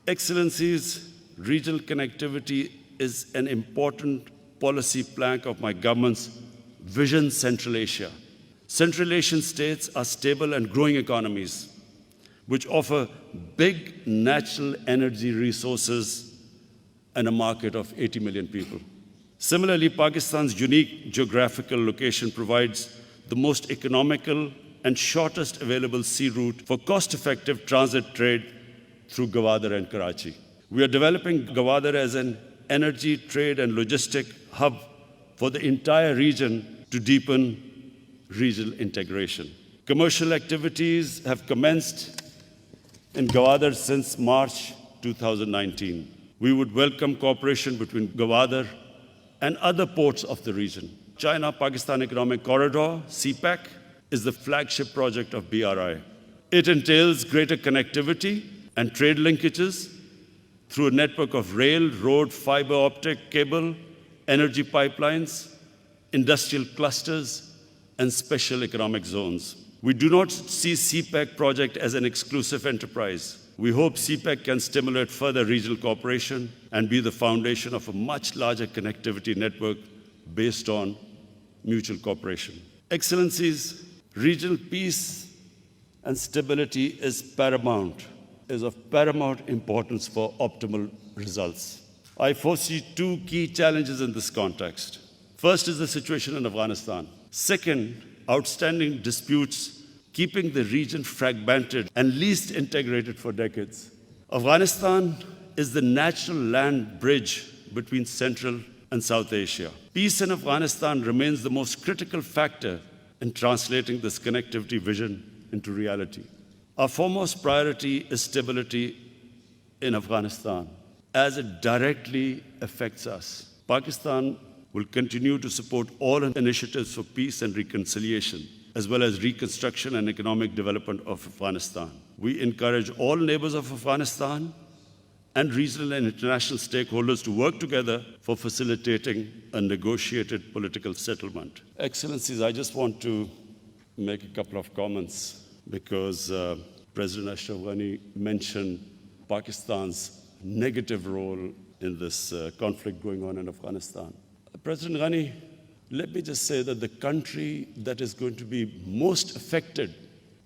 Excellencies, regional connectivity is an important policy plank of my government's Vision Central Asia. Central Asian states are stable and growing economies, which offer big natural energy resources and a market of 80 million people. Similarly, Pakistan's unique geographical location provides the most economical and shortest available sea route for cost-effective transit trade through Gwadar and Karachi. We are developing Gwadar as an energy, trade, and logistic hub for the entire region to deepen regional integration. Commercial activities have commenced in Gwadar since March 2019. We would welcome cooperation between Gwadar and other ports of the region. China-Pakistan Economic Corridor, CPEC, is the flagship project of BRI. It entails greater connectivity and trade linkages through a network of rail, road, fiber optic cable, energy pipelines, industrial clusters, and special economic zones. We do not see CPEC project as an exclusive enterprise. We hope CPEC can stimulate further regional cooperation and be the foundation of a much larger connectivity network based on mutual cooperation. Excellencies, regional peace and stability is of paramount importance for optimal results. I foresee two key challenges in this context. First is the situation in Afghanistan. Second, outstanding disputes keeping the region fragmented and least integrated for decades. Afghanistan is the natural land bridge between Central and South Asia. Peace in Afghanistan remains the most critical factor in translating this connectivity vision into reality. Our foremost priority is stability in Afghanistan, as it directly affects us. Pakistan will continue to support all initiatives for peace and reconciliation, as well as reconstruction and economic development of Afghanistan. We encourage all neighbors of Afghanistan and regional and international stakeholders to work together for facilitating a negotiated political settlement. Excellencies, I just want to make a couple of comments because President Ashraf Ghani mentioned Pakistan's negative role in this conflict going on in Afghanistan. President Ghani, let me just say that the country that is going to be most affected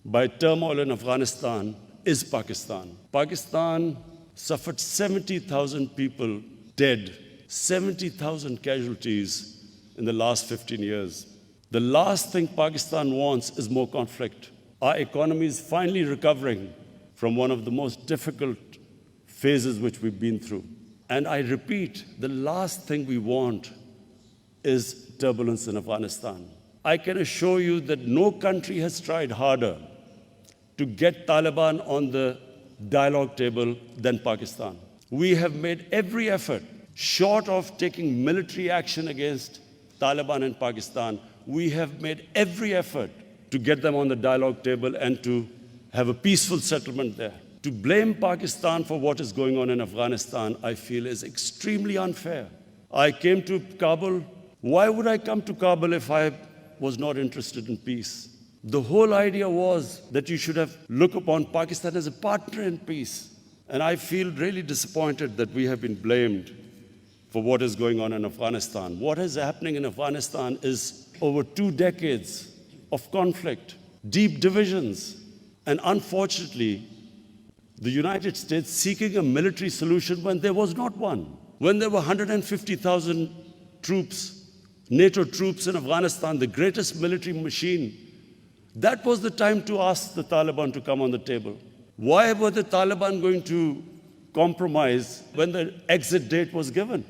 by turmoil in Afghanistan is Pakistan. Pakistan suffered 70,000 people dead, 70,000 casualties in the last 15 years. The last thing Pakistan wants is more conflict. Our economy is finally recovering from one of the most difficult phases which we've been through. And I repeat, the last thing we want is turbulence in Afghanistan. I can assure you that no country has tried harder to get Taliban on the dialogue table than Pakistan. We have made every effort, short of taking military action against Taliban in Pakistan, we have made every effort to get them on the dialogue table and to have a peaceful settlement there. To blame Pakistan for what is going on in Afghanistan, I feel, is extremely unfair. I came to Kabul. Why would I come to Kabul if I was not interested in peace? The whole idea was that you should have looked upon Pakistan as a partner in peace. And I feel really disappointed that we have been blamed for what is going on in Afghanistan. What is happening in Afghanistan is over 2 decades of conflict, deep divisions, and unfortunately, the United States seeking a military solution when there was not one. When there were 150,000 troops, NATO troops in Afghanistan, the greatest military machine, that was the time to ask the Taliban to come on the table. Why were the Taliban going to compromise when the exit date was given?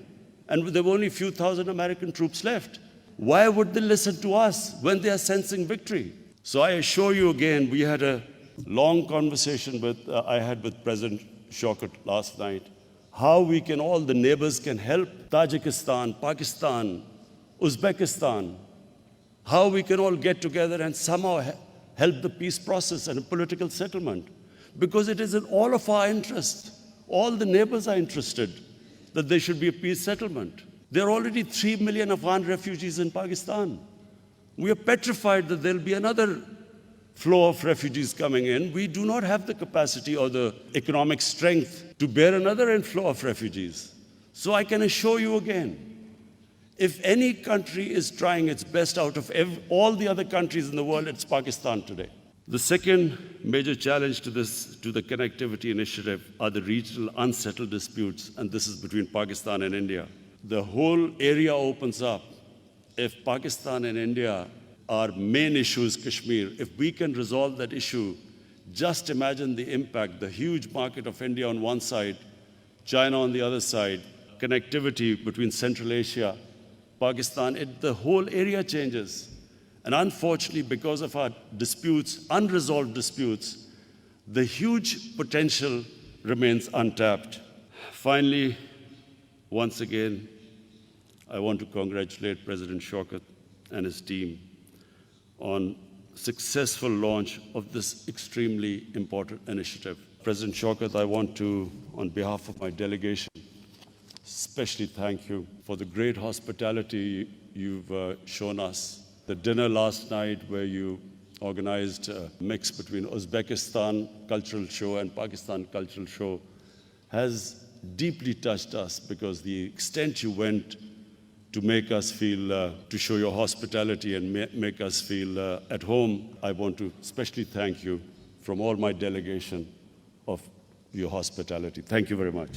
And there were only a few thousand American troops left. Why would they listen to us when they are sensing victory? So I assure you again, we had a long conversation I had with President Shaukat last night, how we can, all the neighbors can help Tajikistan, Pakistan, Uzbekistan, how we can all get together and somehow help the peace process and a political settlement. Because it is in all of our interest. All the neighbors are interested that there should be a peace settlement. There are already 3 million Afghan refugees in Pakistan. We are petrified that there will be another flow of refugees coming in, we do not have the capacity or the economic strength to bear another inflow of refugees. So I can assure you again, if any country is trying its best out of all the other countries in the world, it's Pakistan today. The second major challenge to the connectivity initiative are the regional unsettled disputes, and this is between Pakistan and India. The whole area opens up. If Pakistan and India, our main issue is Kashmir, if we can resolve that issue, just imagine the impact, the huge market of India on one side, China on the other side, connectivity between Central Asia, Pakistan, the whole area changes. And unfortunately, because of our disputes, unresolved disputes, the huge potential remains untapped. Finally, once again, I want to congratulate President Shaukat and his team on successful launch of this extremely important initiative. President Shaukat, I want to, on behalf of my delegation, especially thank you for the great hospitality you've shown us. The dinner last night where you organized a mix between Uzbekistan cultural show and Pakistan cultural show has deeply touched us because the extent you went to make us feel, to show your hospitality and make us feel at home, I want to especially thank you from all my delegation of your hospitality. Thank you very much.